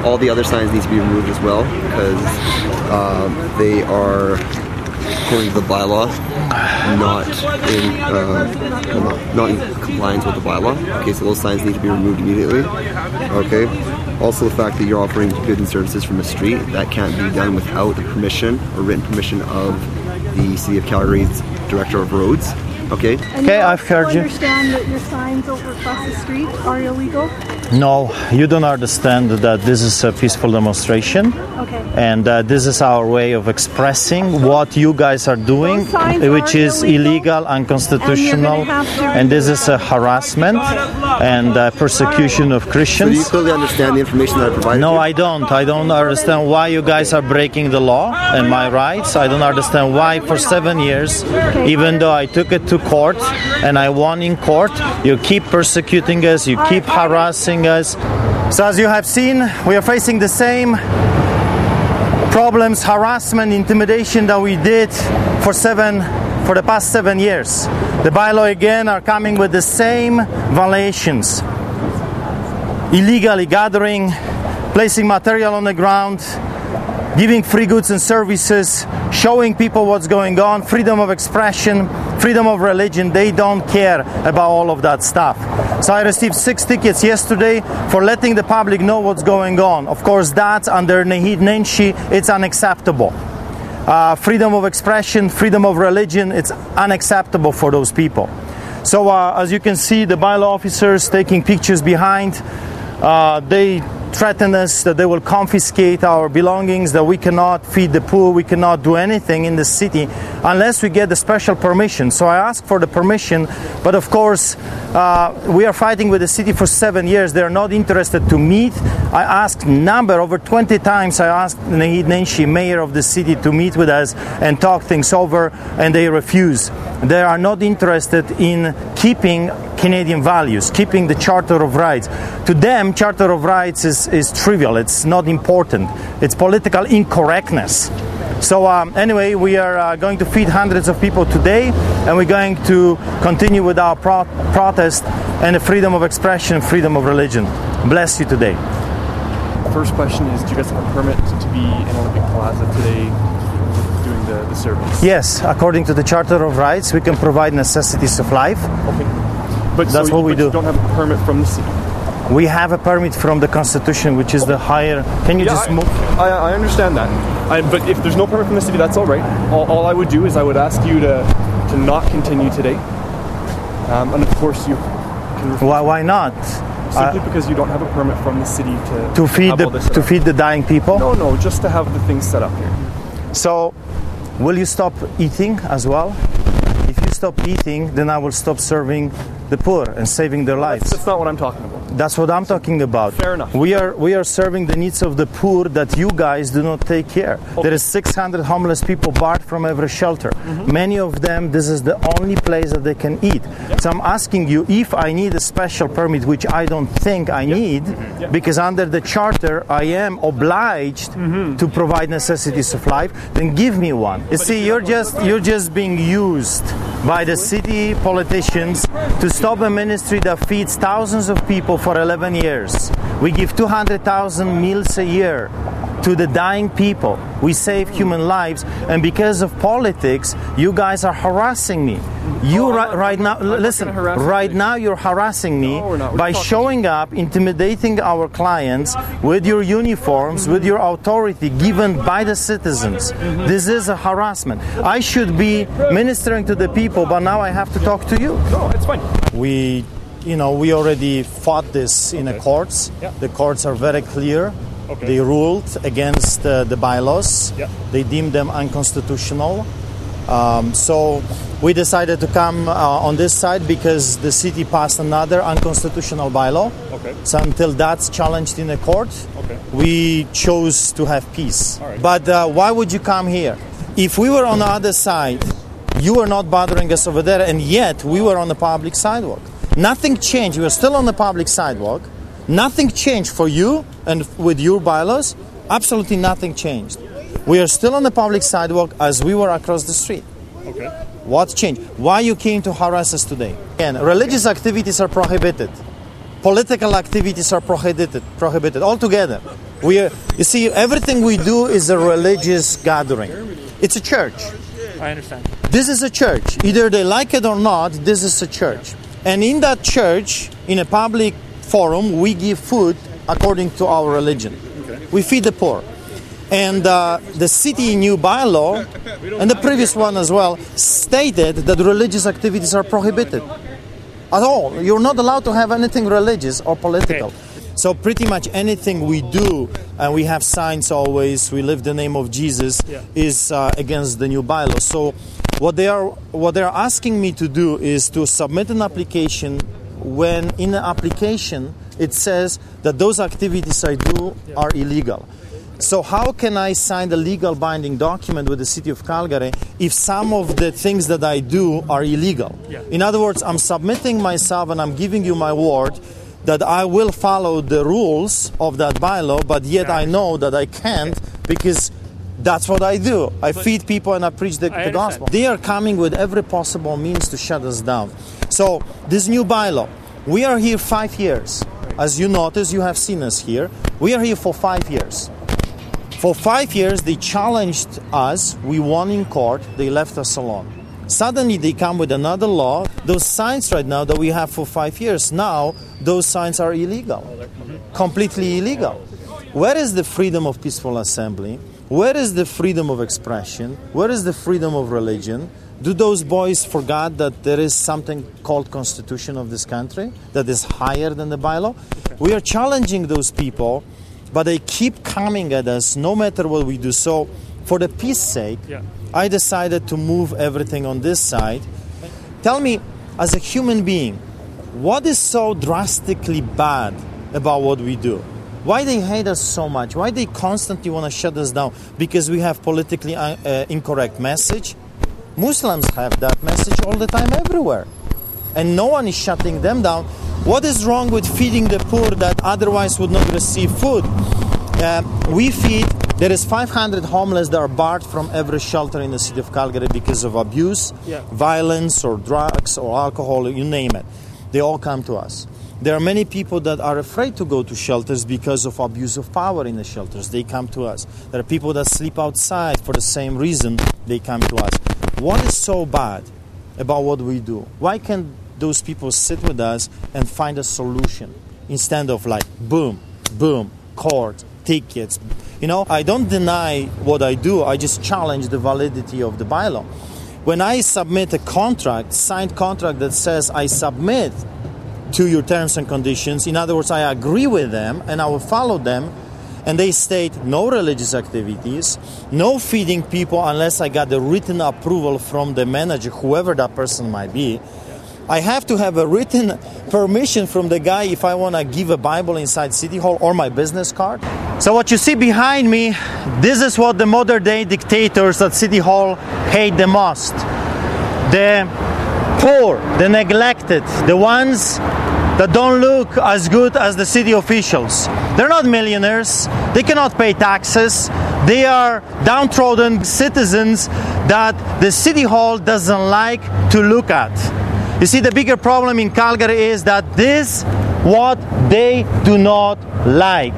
all the other signs need to be removed as well because they are, according to the bylaw, not in compliance with the bylaw. Okay, so those signs need to be removed immediately. Okay. Also, the fact that you're offering goods and services from the street, that can't be done without the permission or written permission of the City of Calgary's Director of Roads. Okay. Okay, I've heard you. Do you understand that your signs over across the street are illegal? No, you don't understand that this is a peaceful demonstration. Okay. And this is our way of expressing what you guys are doing, which is illegal, unconstitutional, and this is a harassment and persecution of Christians. So do you clearly understand the information that I provided? No, I don't. I don't understand why you guys are breaking the law and my rights. I don't understand why for 7 years, even though I took it to court and I won in court, you keep persecuting us, you keep harassing us. So as you have seen, we are facing the same problems, harassment, intimidation that we did for the past 7 years. The bylaw again are coming with the same violations. Illegally gathering, placing material on the ground, giving free goods and services, showing people what's going on, freedom of expression, freedom of religion. They don't care about all of that stuff. So I received 6 tickets yesterday for letting the public know what's going on. Of course, that's under Naheed Nenshi, it's unacceptable. Freedom of expression, freedom of religion, it's unacceptable for those people. So as you can see, the bylaw officers taking pictures behind, they threaten us that they will confiscate our belongings, that we cannot feed the poor, we cannot do anything in the city unless we get the special permission. So I asked for the permission, but of course we are fighting with the city for 7 years. They are not interested to meet. I asked over 20 times, I asked Naheed Nenshi, mayor of the city, to meet with us and talk things over, and they refuse. They are not interested in keeping Canadian values, keeping the Charter of Rights. To them, Charter of Rights is trivial, it's not important. It's political incorrectness. So anyway, we are going to feed hundreds of people today, and we're going to continue with our protest and the freedom of expression, freedom of religion. Bless you today. First question is, do you guys have a permit to be in Olympic Plaza today doing the service? Yes, according to the Charter of Rights, we can provide necessities of life. Okay. But that's what we do. You don't have a permit from the city? We have a permit from the Constitution, which is the higher... Can you just move? I understand that. But if there's no permit from the city, that's all right. All I would do is I would ask you to not continue today. And of course you can refuse. Why not? Simply because you don't have a permit from the city to feed the dying people? No, just to have the things set up here. So, will you stop eating as well? If you stop eating, then I will stop serving the poor and saving their lives. That's not what I'm talking about. That's what I'm talking about. Fair enough. We are serving the needs of the poor that you guys do not take care. Okay. There is 600 homeless people barred from every shelter. Mm-hmm. Many of them, this is the only place that they can eat. Yep. So I'm asking you, if I need a special permit, which I don't think I need, because under the charter I am obliged to provide necessities of life, then give me one. You see, you're just being used by the city politicians to stop a ministry that feeds thousands of people for 11 years. We give 200,000 meals a year to the dying people. We save human lives, and because of politics, you guys are harassing me. Right now, listen, right now you're harassing me by showing up, intimidating our clients with your uniforms, with your authority given by the citizens. This is a harassment. I should be ministering to the people, but now I have to talk to you. No, it's fine. We already fought this in the courts. Yeah. The courts are very clear. Okay. They ruled against the bylaws. Yeah. They deemed them unconstitutional. So we decided to come on this side because the city passed another unconstitutional bylaw. Okay. So until that's challenged in the court, we chose to have peace. All right. But why would you come here? If we were on the other side, you were not bothering us over there, and yet we were on the public sidewalk. Nothing changed. We were still on the public sidewalk. Nothing changed for you and with your bylaws. Absolutely nothing changed. We are still on the public sidewalk as we were across the street. Okay. What changed? Why you came to harass us today? Again, religious activities are prohibited. Political activities are prohibited altogether. You see, everything we do is a religious gathering. It's a church. I understand. This is a church. Either they like it or not, this is a church. And in that church, in a public forum, we give food according to our religion. Okay. We feed the poor. And the city new bylaw, and the previous one as well, stated that religious activities are prohibited. At all. You're not allowed to have anything religious or political. Okay. So pretty much anything we do, and we have signs always, we live the name of Jesus, is against the new bylaw. So what they're asking me to do is to submit an application when in the application it says that those activities I do are illegal. So how can I sign the legal binding document with the City of Calgary if some of the things that I do are illegal? Yeah. In other words, I'm submitting myself and I'm giving you my word that I will follow the rules of that bylaw, but yet I know that I can't because that's what I do. I feed people and I preach the gospel. They are coming with every possible means to shut us down. So this new bylaw, we are here 5 years. As you notice, you have seen us here. We are here for 5 years. For 5 years, they challenged us. We won in court. They left us alone. Suddenly, they come with another law. Those signs right now that we have for 5 years, now those signs are illegal. Completely illegal. Where is the freedom of peaceful assembly? Where is the freedom of expression? Where is the freedom of religion? Do those boys forget that there is something called Constitution of this country that is higher than the bylaw? We are challenging those people, but they keep coming at us no matter what we do. So for the peace sake, I decided to move everything on this side. Tell me, as a human being, what is so drastically bad about what we do? Why they hate us so much? Why they constantly want to shut us down? Because we have politically incorrect message? Muslims have that message all the time everywhere. And no one is shutting them down. What is wrong with feeding the poor that otherwise would not receive food? We feed, there is 500 homeless that are barred from every shelter in the City of Calgary because of abuse, violence, or drugs, or alcohol, you name it. They all come to us. There are many people that are afraid to go to shelters because of abuse of power in the shelters. They come to us. There are people that sleep outside for the same reason. They come to us. What is so bad about what we do? Why can't those people sit with us and find a solution instead of like boom, boom, court, tickets? You know, I don't deny what I do. I just challenge the validity of the bylaw. When I submit a contract, signed contract that says I submit to your terms and conditions, in other words, I agree with them and I will follow them, and they state no religious activities, no feeding people unless I got the written approval from the manager, whoever that person might be. I have to have a written permission from the guy if I want to give a Bible inside City Hall or my business card. So what you see behind me, this is what the modern day dictators at City Hall hate the most. The poor, the neglected, the ones that don't look as good as the city officials. They're not millionaires. They cannot pay taxes. They are downtrodden citizens that the City Hall doesn't like to look at. You see, the bigger problem in Calgary is that this what they do not like.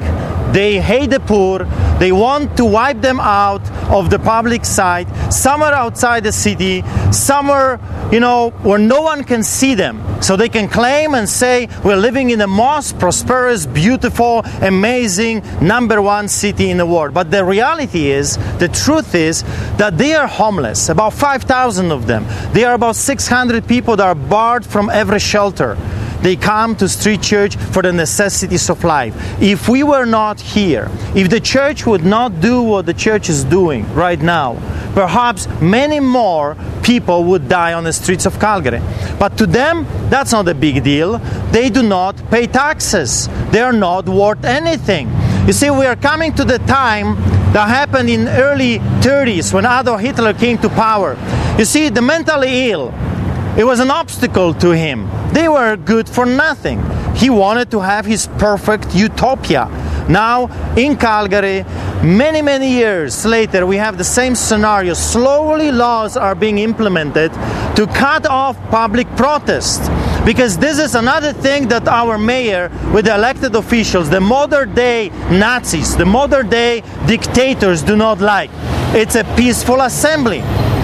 They hate the poor. They want to wipe them out of the public sight, somewhere outside the city, somewhere, where no one can see them. So they can claim and say, we're living in the most prosperous, beautiful, amazing, #1 city in the world. But the reality is, the truth is, that they are homeless, about 5,000 of them. There are about 600 people that are barred from every shelter. They come to street church for the necessities of life. If we were not here, if the church would not do what the church is doing right now, perhaps many more people would die on the streets of Calgary. But to them, that's not a big deal. They do not pay taxes. They are not worth anything. You see, we are coming to the time that happened in early 30s when Adolf Hitler came to power. You see, the mentally ill, it was an obstacle to him. They were good for nothing. He wanted to have his perfect utopia. Now, in Calgary, many, many years later, we have the same scenario. Slowly, laws are being implemented to cut off public protest. Because this is another thing that our mayor with the elected officials, the modern day Nazis, the modern day dictators do not like. It's a peaceful assembly.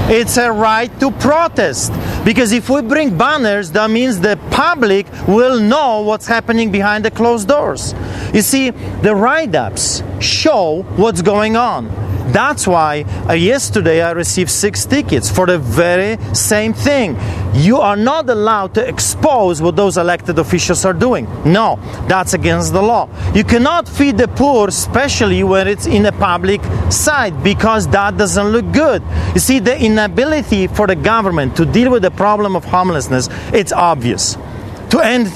It's a right to protest. Because if we bring banners, that means the public will know what's happening behind the closed doors. You see, the write-ups show what's going on. That's why yesterday I received 6 tickets for the very same thing. You are not allowed to expose what those elected officials are doing. No, that's against the law. You cannot feed the poor, especially when it's in a public site, because that doesn't look good. You see, the inability for the government to deal with the problem of homelessness, it's obvious. To end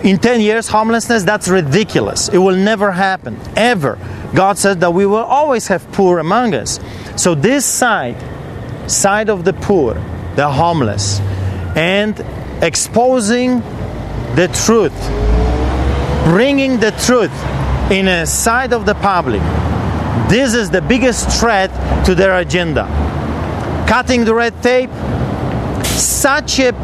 in 10 years homelessness, that's ridiculous. It will never happen, ever. God said that we will always have poor among us. So this side of the poor, the homeless, and exposing the truth, bringing the truth in a side of the public, this is the biggest threat to their agenda. Cutting the red tape, such an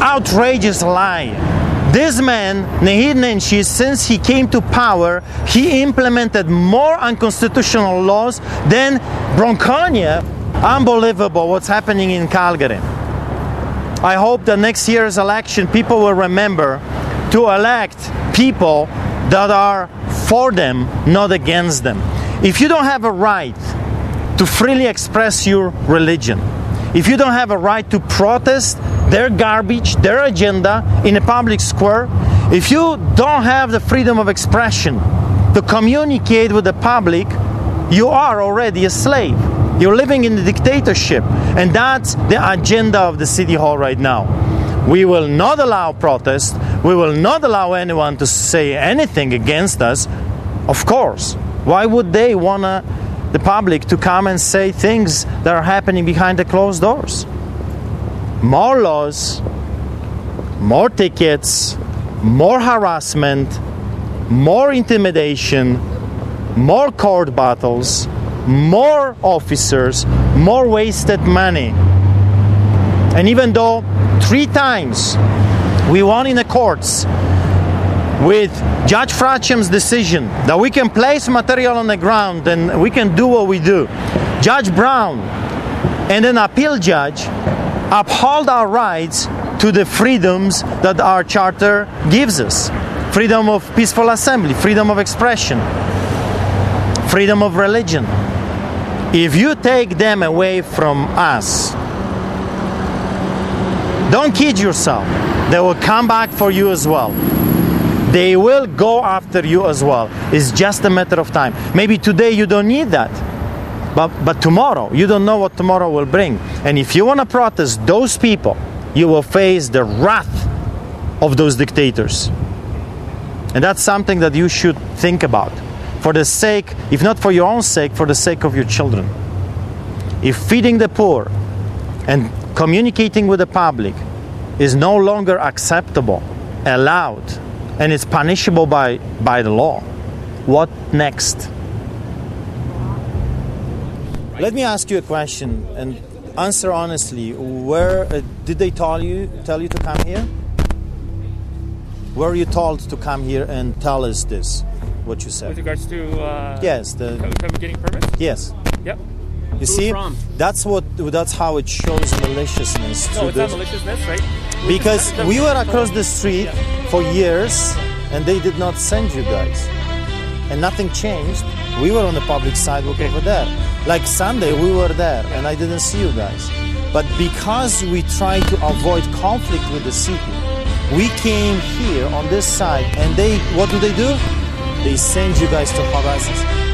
outrageous lie. This man, Naheed Nenshi, since he came to power, he implemented more unconstitutional laws than Bronconia. Unbelievable what's happening in Calgary. I hope that next year's election people will remember to elect people that are for them, not against them. If you don't have a right to freely express your religion, if you don't have a right to protest their garbage, their agenda in a public square, if you don't have the freedom of expression to communicate with the public, you are already a slave. You're living in the dictatorship, and that's the agenda of the City Hall right now. We will not allow protest. We will not allow anyone to say anything against us. Of course, why would they want the public to come and say things that are happening behind the closed doors? More laws, more tickets, more harassment, more intimidation, more court battles, more officers, more wasted money. And even though 3 times we won in the courts with Judge Fracham's decision that we can place material on the ground and we can do what we do, Judge Brown and an appeal judge uphold our rights to the freedoms that our charter gives us. Freedom of peaceful assembly, freedom of expression, freedom of religion. If you take them away from us, don't kid yourself. They will come back for you as well. They will go after you as well. It's just a matter of time. Maybe today you don't need that. But tomorrow, you don't know what tomorrow will bring. And if you want to protest those people, you will face the wrath of those dictators. And that's something that you should think about. For the sake, if not for your own sake, for the sake of your children. If feeding the poor and communicating with the public is no longer acceptable, allowed, and it's punishable by the law, what next? Let me ask you a question and answer honestly. Where did they tell you to come here? Were you told to come here and tell us this? What you said? With regards to yes, getting permits? Yes. Yep. You see, that's how it shows maliciousness. No, it's not maliciousness, right? Because we were across the street for years, and they did not send you guys, and nothing changed. We were on the public sidewalk over there. Like Sunday, we were there, and I didn't see you guys. But because we tried to avoid conflict with the city, we came here on this side, and what do? They send you guys to harass us.